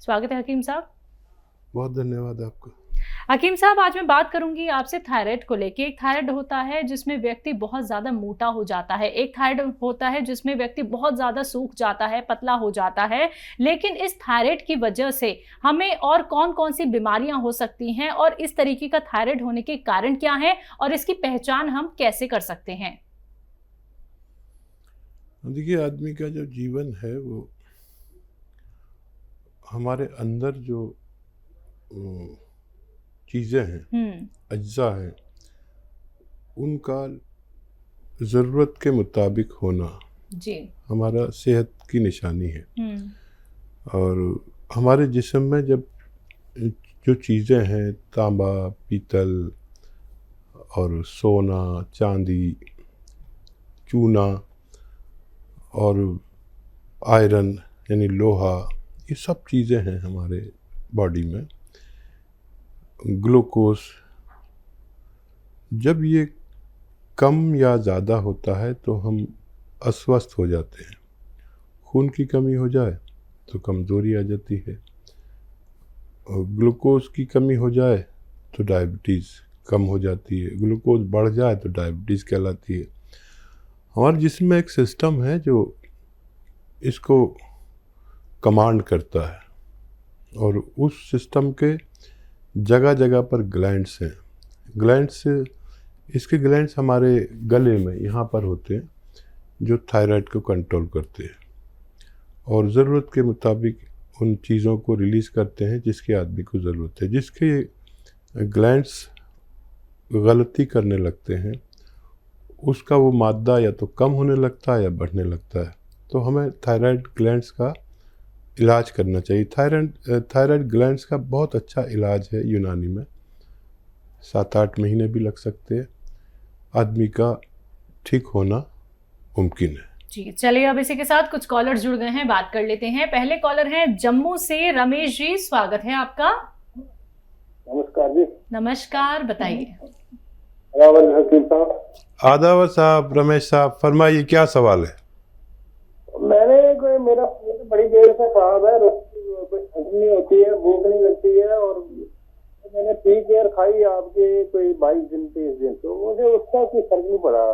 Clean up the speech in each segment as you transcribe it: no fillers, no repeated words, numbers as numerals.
स्वागत है हकीम साहब। बहुत धन्यवाद आपका। हकीम साहब, आज मैं बात करूंगी आपसे थायराइड को लेके। एक थायराइड होता है जिसमें व्यक्ति बहुत ज़्यादा मोटा हो जाता है, एक थायराइड होता है जिसमें व्यक्ति बहुत ज़्यादा सूख जाता है, पतला हो जाता है। लेकिन इस थायराइड की वजह से हमें और कौन कौन सी बीमारियां हो सकती हैं और इस तरीके का थायराइड होने के कारण क्या है और इसकी पहचान हम कैसे कर सकते हैं? देखिए, आदमी का जो जीवन है वो हमारे अंदर जो चीज़ें हैं, अज्जा हैं, उनका ज़रूरत के मुताबिक होना जी हमारा सेहत की निशानी है। और हमारे जिस्म में जब जो चीज़ें हैं, तांबा, पीतल और सोना, चांदी, चूना और आयरन यानी लोहा, ये सब चीज़ें हैं हमारे बॉडी में। ग्लूकोज, जब ये कम या ज़्यादा होता है तो हम अस्वस्थ हो जाते हैं। खून की कमी हो जाए तो कमज़ोरी आ जाती है, और ग्लूकोज की कमी हो जाए तो डायबिटीज़ कम हो जाती है, ग्लूकोज बढ़ जाए तो डायबिटीज़ कहलाती है। हमारे जिस्म में एक सिस्टम है जो इसको कमांड करता है, और उस सिस्टम के जगह जगह पर ग्लैंड्स हैं। ग्लैंड्स, इसके ग्लैंड्स हमारे गले में यहाँ पर होते हैं, जो थायराइड को कंट्रोल करते हैं और ज़रूरत के मुताबिक उन चीज़ों को रिलीज़ करते हैं जिसके आदमी को ज़रूरत है। जिसके ग्लैंड्स गलती करने लगते हैं, उसका वो मादा या तो कम होने लगता है या बढ़ने लगता है। तो हमें थायराइड ग्लैंड्स का इलाज करना चाहिए। थायराइड ग्लैंड्स का बहुत अच्छा इलाज है यूनानी में। 7-8 महीने भी लग सकते हैं, आदमी का ठीक होना मुमकिन है। जी, चलिए अब इसी के साथ कुछ कॉलर जुड़ गए हैं, बात कर लेते हैं। पहले कॉलर हैं जम्मू से रमेश जी, स्वागत है आपका। नमस्कार जी। नमस्कार, बताइए। आदावर साहब, रमेश साहब, फरमाइए क्या सवाल है। मेरा बड़ी देर से खराब है, कोई हजम नहीं होती है, भूख नहीं लगती है, और मैंने टी केयर खाई आपके कोई 22 दिन 30 दिन, तो मुझे उसका कोई फर्क नहीं पड़ा।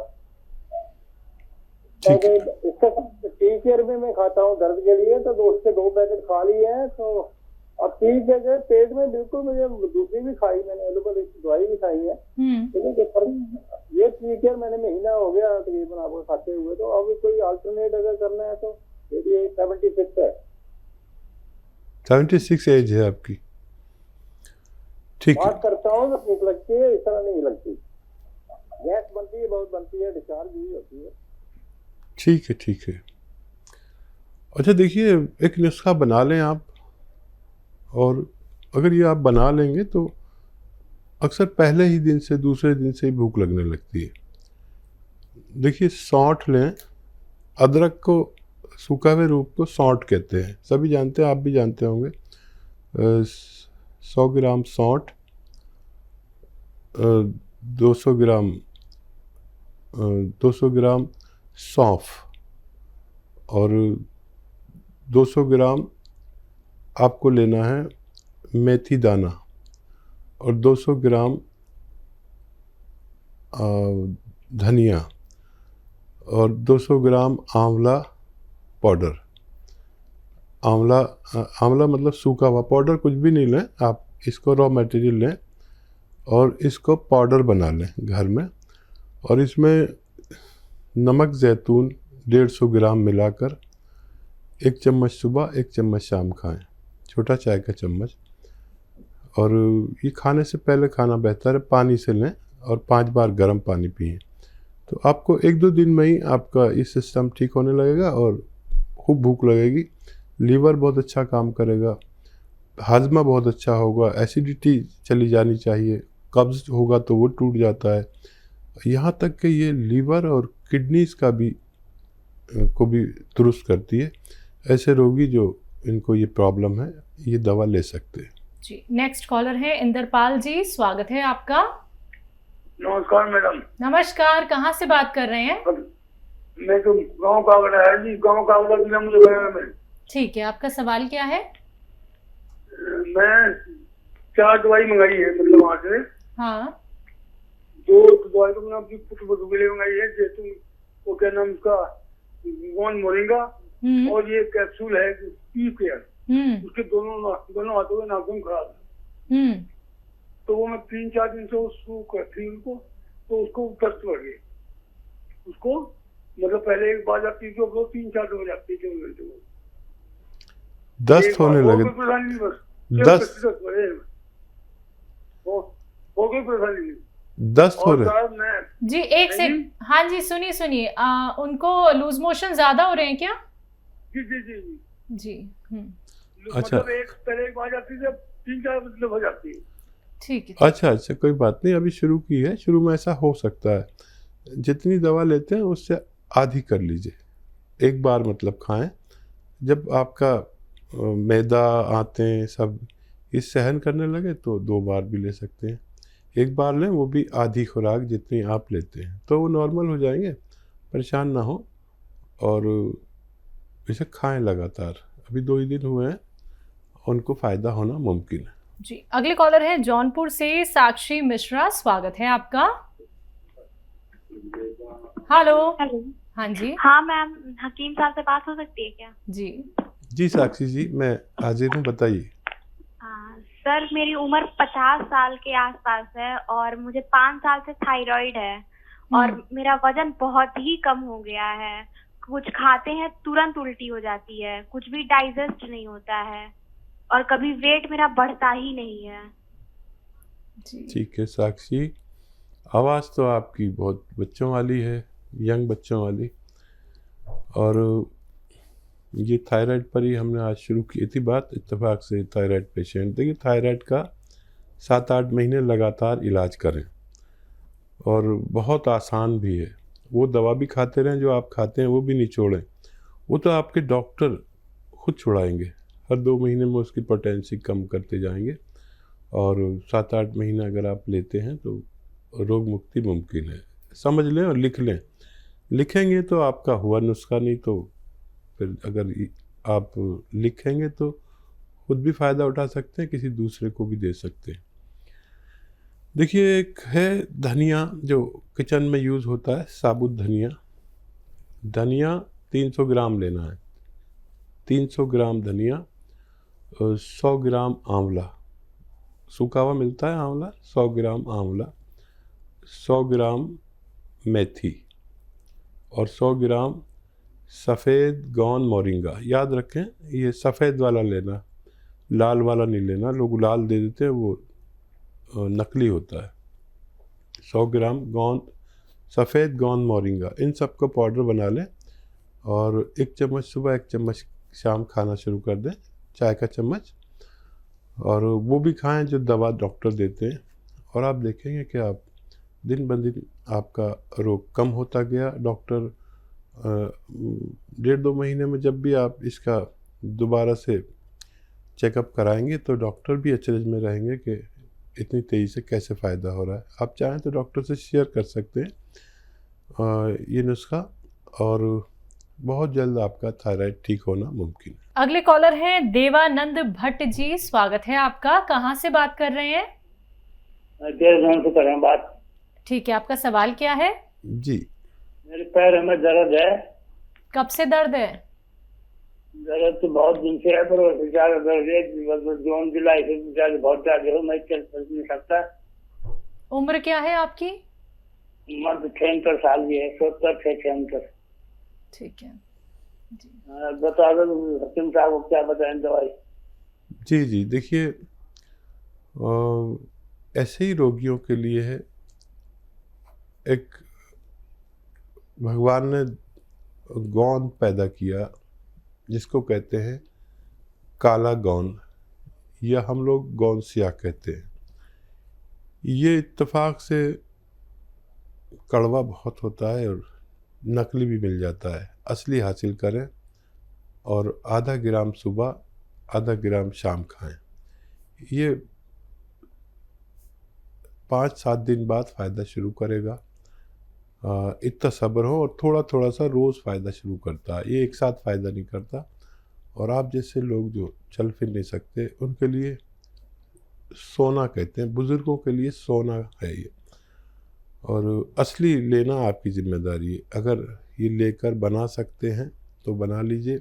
इसका टी केयर में मैं खाता हूँ दर्द के लिए, तो उसके 2 पैकेट खा लिए हैं। तो अब ठीक है, पेट में बिल्कुल, मुझे दूसरी भी खाई मैंने, एलोपैथिक दवाई भी खाई है, लेकिन ये टी केयर मैंने महीना हो गया तकरीबन आपको खाते हुए। तो अब कोई अल्टरनेट अगर करना है तो ये 76 है। 76 एज है आपकी, ठीक है। बात करता हूँ तो भूख लगती है, इस तरह नहीं लगती, गैस बनती है, बहुत बनती है, डिस्चार्ज भी होती है। ठीक है, ठीक है। अच्छा देखिए, एक नुस्खा बना लें आप, और अगर ये आप बना लेंगे तो अक्सर पहले ही दिन से, दूसरे दिन से ही भूख लगने लगती है। देखिए, सौंठ लें, अदरक को सूखा हुए रूप को सौंठ कहते हैं, सभी जानते हैं, आप भी जानते होंगे। 100 ग्राम सौंठ, 200 ग्राम सौंफ, और 200 ग्राम आपको लेना है मेथी दाना, और 200 ग्राम धनिया, और 200 ग्राम आंवला पाउडर। आंवला मतलब सूखा हुआ, पाउडर कुछ भी नहीं लें आप, इसको रॉ मटेरियल लें और इसको पाउडर बना लें घर में, और इसमें नमक ज़ैतून 150 ग्राम मिलाकर 1 चम्मच सुबह 1 चम्मच शाम खाएं, छोटा चाय का चम्मच। और ये खाने से पहले खाना बेहतर है, पानी से लें और 5 बार गर्म पानी पिएं। तो आपको 1-2 दिन में ही आपका ये सिस्टम ठीक होने लगेगा और खूब भूख लगेगी, लीवर बहुत अच्छा काम करेगा, हाजमा बहुत अच्छा होगा, एसिडिटी चली जानी चाहिए, कब्ज़ होगा तो वो टूट जाता है, यहाँ तक कि ये लीवर और किडनीज़ का भी को भी दुरुस्त करती है। ऐसे रोगी जो इनको ये प्रॉब्लम है, ये दवा ले सकते हैं। जी, नेक्स्ट कॉलर है इंद्रपाल जी, स्वागत है आपका। नमस्कार मैडम। नमस्कार, कहाँ से बात कर रहे हैं? मैं तो गाँव कावड़ा है जी, गाँव कावड़ा जिला मुझे में। ठीक है, आपका सवाल क्या है? 4 दवाई मंगाई है, मतलब वहाँ से हाँ। 2 दवाई तो मैंने अपनी पुत्र के लिए मंगाई है, जैसे वो क्या नाम उसका, गोंद मोरिंगा, और ये कैप्सूल है पी केयर, उसके दोनों हाथों में नाखून खराब है, तो वो मैं 3-4 दिन से उसको करती उनको, तो उसको दस्त बढ़ गई उसको, मतलब पहले एक बार जाती थी, वो 3-4 दिन हो जाती थी, दस्त होने लगे, दस्त हो गई परेशानी। दस्त हो रहे जी, एक से, हाँ जी, सुनिए, उनको लूज मोशन ज्यादा हो रहे हैं क्या? जी जी जी जी। अच्छा, मतलब पहले एक बार जाती थी, 3-4 मतलब हो जाती है। ठीक है। अच्छा, कोई बात नहीं, अभी शुरू की है, शुरू में ऐसा हो सकता है, जितनी दवा लेते हैं उससे आधी कर लीजिए, एक बार मतलब खाएं, जब आपका मैदा आते सब इस सहन करने लगे तो 2 बार भी ले सकते हैं, एक बार लें, वो भी आधी खुराक जितनी आप लेते हैं, तो वो नॉर्मल हो जाएंगे, परेशान ना हो, और इसे खाएं लगातार, अभी 2 ही दिन हुए हैं, उनको फ़ायदा होना मुमकिन है। जी, अगले कॉलर है जौनपुर से साक्षी मिश्रा, स्वागत है आपका। हेलो। हाँ जी। हाँ मैम, हकीम साहब से बात हो सकती है क्या? जी साक्षी जी, मैं हाजिर हूँ, बताइए। सर, मेरी उम्र 50 साल के आसपास है और मुझे 5 साल से थायराइड है और मेरा वजन बहुत ही कम हो गया है, कुछ खाते हैं तुरंत उल्टी हो जाती है, कुछ भी डाइजेस्ट नहीं होता है और कभी वेट मेरा बढ़ता ही नहीं है। ठीक है साक्षी, आवाज़ तो आपकी बहुत बच्चों वाली है, यंग बच्चों वाली, और ये थायराइड पर ही हमने आज शुरू की थी बात, इत्तेफाक से थायराइड पेशेंट। देखिए, थायराइड का 7-8 महीने लगातार इलाज करें, और बहुत आसान भी है, वो दवा भी खाते रहें जो आप खाते हैं, वो भी नहीं छोड़ें, वो तो आपके डॉक्टर खुद छुड़ाएंगे, हर 2 महीने में उसकी पोटेंसी कम करते जाएंगे, और 7-8 महीना अगर आप लेते हैं तो रोग मुक्ति मुमकिन है। समझ लें और लिख लें, लिखेंगे तो आपका हुआ नुस्खा, नहीं तो फिर अगर आप लिखेंगे तो खुद भी फ़ायदा उठा सकते हैं, किसी दूसरे को भी दे सकते हैं। देखिए, एक है धनिया जो किचन में यूज़ होता है, साबुत धनिया 300 ग्राम लेना है, 300 ग्राम धनिया, 100 ग्राम आंवला, सूखा हुआ मिलता है आंवला, 100 ग्राम आंवला, 100 ग्राम मेथी और 100 ग्राम सफ़ेद गोंद मोरिंगा। याद रखें, ये सफ़ेद वाला लेना, लाल वाला नहीं लेना, लोग लाल दे देते हैं, वो नकली होता है। 100 ग्राम सफ़ेद गोंद मोरिंगा, इन सब का पाउडर बना लें, और 1 चम्मच सुबह, 1 चम्मच शाम खाना शुरू कर दें, चाय का चम्मच, और वो भी खाएं जो दवा डॉक्टर देते हैं, और आप देखेंगे कि आप दिन ब दिन आपका रोग कम होता गया। डॉक्टर 1.5-2 महीने में जब भी आप इसका दोबारा से चेकअप कराएंगे तो डॉक्टर भी अचरज में रहेंगे कि इतनी तेज़ी से कैसे फ़ायदा हो रहा है। आप चाहें तो डॉक्टर से शेयर कर सकते हैं ये नुस्खा, और बहुत जल्द आपका थायराइड ठीक होना मुमकिन है। अगले कॉलर हैं देवानंद भट्ट जी, स्वागत है आपका। कहाँ से बात कर रहे हैं? देवघर से कर रहे हैं बात। ठीक है, आपका सवाल क्या है? जी, मेरे पैर में दर्द है। कब से दर्द है? दर्द तो बहुत दिन से है, पर ज्यादा दर्द है, जून जुलाई से ज्यादा, बहुत ज्यादा हो, मैं चल नहीं सकता। उम्र क्या है आपकी? उम्र 76 साल की है, 76-76। ठीक है जी। बता दो हकीम साहब को क्या बताएं दवाई। जी, देखिए, ऐसे ही रोगियों के लिए है, एक भगवान ने गोंद पैदा किया जिसको कहते हैं काला गोंद, या हम लोग गोंद सिया कहते हैं। ये इत्तेफाक से कड़वा बहुत होता है और नकली भी मिल जाता है, असली हासिल करें, और आधा ग्राम सुबह, आधा ग्राम शाम खाएं। ये 5-7 दिन बाद फ़ायदा शुरू करेगा। इतना सब्र हो, और थोड़ा थोड़ा सा रोज़ फ़ायदा शुरू करता है, ये एक साथ फ़ायदा नहीं करता। और आप जैसे लोग जो चल फिर नहीं सकते, उनके लिए सोना कहते हैं, बुज़ुर्गों के लिए सोना है ये। और असली लेना आपकी ज़िम्मेदारी है। अगर ये लेकर बना सकते हैं तो बना लीजिए।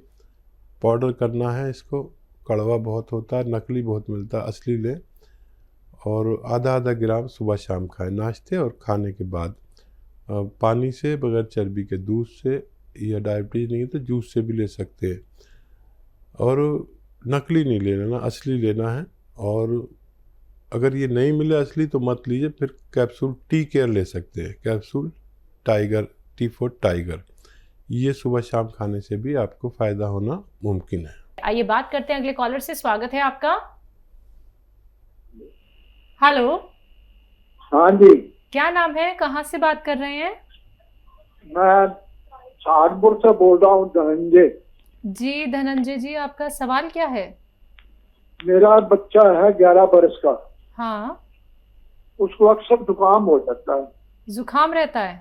पाउडर करना है इसको, कड़वा बहुत होता है, नकली बहुत मिलता है, असली लें। और आधा आधा ग्राम सुबह शाम खाएं, नाश्ते और खाने के बाद। पानी से, बगैर चर्बी के, दूध से, या डायबिटीज़ नहीं है तो जूस से भी ले सकते हैं। और नकली नहीं लेना, असली लेना है। और अगर ये नहीं मिले असली तो मत लीजिए, फिर कैप्सूल टी केयर ले सकते हैं, capsule tiger, T for tiger. ये सुबह शाम खाने से भी आपको फ़ायदा होना मुमकिन है। आइए बात करते हैं अगले कॉलर से। स्वागत है आपका। हेलो। हाँ जी, क्या नाम है, कहाँ से बात कर रहे हैं? मैं सहारनपुर से बोल रहा हूँ, धनंजय जी धनंजय जी, आपका सवाल क्या है? मेरा बच्चा है 11 बरस का। हाँ। उसको अक्सर जुकाम हो जाता है। जुकाम रहता है?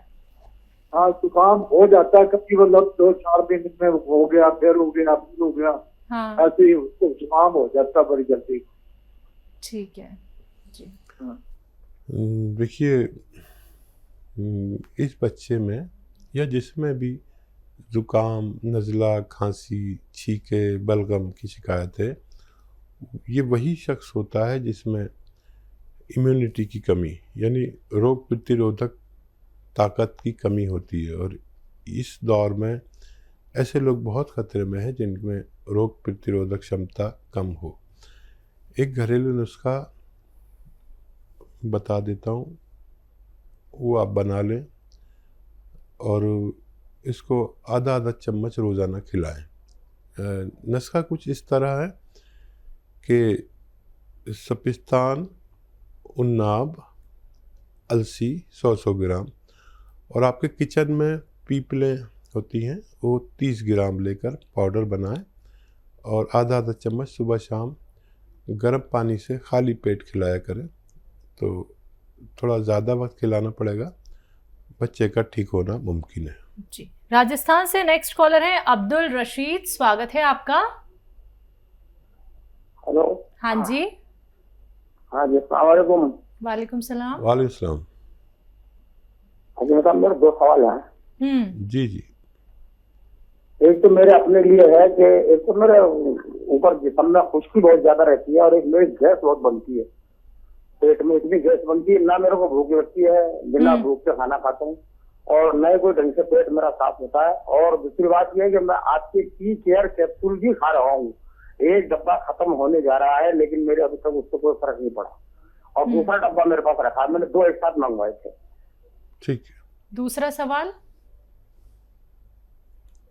हाँ, जुकाम हो जाता है, कभी मतलब 2-4 दिन में हो गया, फिर हो गया, फिर हो गया। हाँ। ऐसे ही उसको जुकाम हो जाता है बड़ी जल्दी। ठीक है जी। देखिए, इस बच्चे में या जिसमें भी ज़ुकाम, नज़ला, खांसी, छींके, बलगम की शिकायत है, ये वही शख्स होता है जिसमें इम्यूनिटी की कमी, यानी रोग प्रतिरोधक ताकत की कमी होती है। और इस दौर में ऐसे लोग बहुत खतरे में हैं जिनमें रोग प्रतिरोधक क्षमता कम हो। एक घरेलू नुस्खा बता देता हूँ, वो आप बना लें और इसको आधा आधा चम्मच रोज़ाना खिलाएं। नुस्खा कुछ इस तरह है कि सपिस्तान, उन्नाब, अलसी 100-100 ग्राम, और आपके किचन में पीपलें होती हैं वो 30 ग्राम लेकर पाउडर बनाएं और आधा आधा चम्मच सुबह शाम गर्म पानी से खाली पेट खिलाया करें। तो थोड़ा ज़्यादा वक्त खिलाना पड़ेगा, बच्चे का ठीक होना मुमकिन है। जी। राजस्थान से नेक्स्ट कॉलर है अब्दुल रशीद, स्वागत है आपका। हेलो। हाँ जी। हाँ जी, अस्सलाम वालेकुम। वालेकुम सलाम। वालेकुम सलाम। अच्छा, मेरे 2 सवाल हैं। जी जी। एक तो मेरे अपने लिए है कि एक तो मेरे ऊपर जिस्म में खुश्की बहुत ज्यादा रहती है और एक मेरी गैस बहुत बनती है, पेट में इतनी गैस बनती है, ना मेरे को भूख लगती है, बिना भूख के खाना खाता हूँ, और न कोई ढंग से पेट मेरा साफ होता है। और दूसरी बात यह है कि मैं आपके टी केयर कैप्सूल भी खा रहा हूँ, एक डब्बा खत्म होने जा रहा है, लेकिन मेरे अभी तक उससे कोई फर्क नहीं पड़ा। और दूसरा डब्बा मेरे पास रखा, मैंने 2 एक साथ मंगवाए थे। नहीं। दूसरा सवाल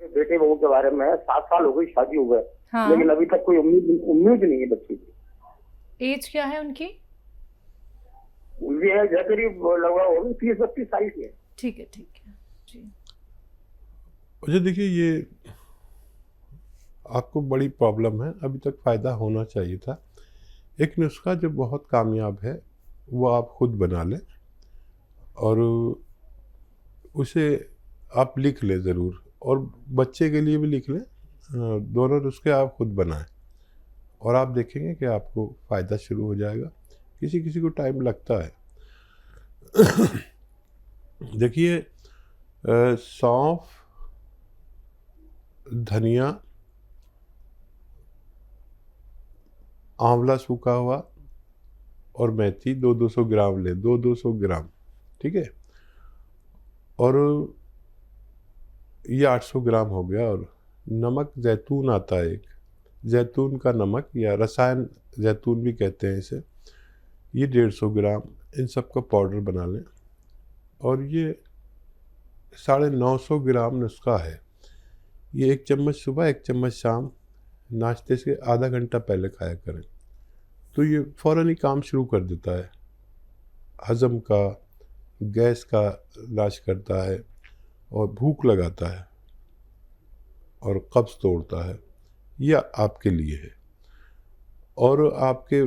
बेटे बहू के बारे में, 7 साल हो गई शादी हुए। हाँ। लेकिन अभी तक कोई उम्मीद नहीं है बच्चे की। एज क्या है उनकी? ये है करीब लगभग होगी 30-32 साल की है। ठीक है जी। अच्छा देखिए, ये आपको बड़ी प्रॉब्लम है, अभी तक फ़ायदा होना चाहिए था। एक नुस्खा जो बहुत कामयाब है वो आप खुद बना लें और उसे आप लिख लें ज़रूर, और बच्चे के लिए भी लिख लें। दोनों नुस्खे आप खुद बनाएं और आप देखेंगे कि आपको फ़ायदा शुरू हो जाएगा। किसी किसी को टाइम लगता है। देखिए, सौंफ, धनिया, आंवला सूखा हुआ और मेथी 200-200 ग्राम ले, 200-200 ग्राम, ठीक है। और ये 800 ग्राम हो गया। और नमक जैतून आता है एक, जैतून का नमक या रसायन जैतून भी कहते हैं इसे, ये 150 ग्राम। इन सब का पाउडर बना लें और ये 950 ग्राम नुस्खा है। ये 1 चम्मच सुबह, 1 चम्मच शाम, नाश्ते से आधा घंटा पहले खाया करें। तो ये फ़ौरन ही काम शुरू कर देता है, हज़म का, गैस का इलाज करता है और भूख लगाता है और कब्ज़ तोड़ता है। यह आपके लिए है। और आपके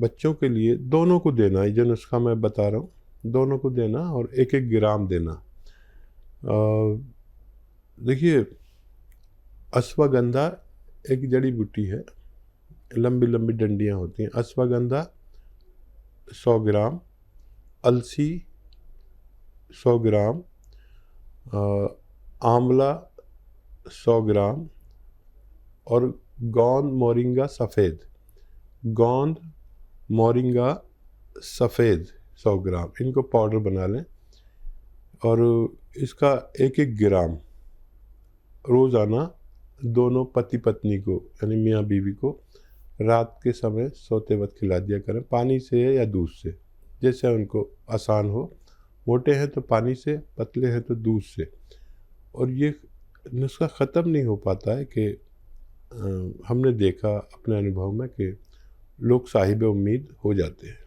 बच्चों के लिए दोनों को देना, ये जो नुस्खा मैं बता रहा हूँ, दोनों को देना और 1-1 ग्राम देना। देखिए, अश्वगंधा एक जड़ी बूटी है, लंबी लंबी डंडियाँ होती हैं। अश्वगंधा 100 ग्राम, अलसी 100 ग्राम, आंवला 100 ग्राम और गोंद मोरिंगा सफ़ेद, गोंद मोरिंगा सफ़ेद 100 ग्राम, इनको पाउडर बना लें और इसका 1-1 ग्राम रोज़ाना दोनों पति पत्नी को यानी मियाँ बीवी को रात के समय सोते वक्त खिला दिया करें, पानी से या दूध से, जैसे उनको आसान हो। मोटे हैं तो पानी से, पतले हैं तो दूध से। और ये नुस्खा ख़त्म नहीं हो पाता है कि हमने देखा अपने अनुभव में कि लोग साहिब उम्मीद हो जाते हैं।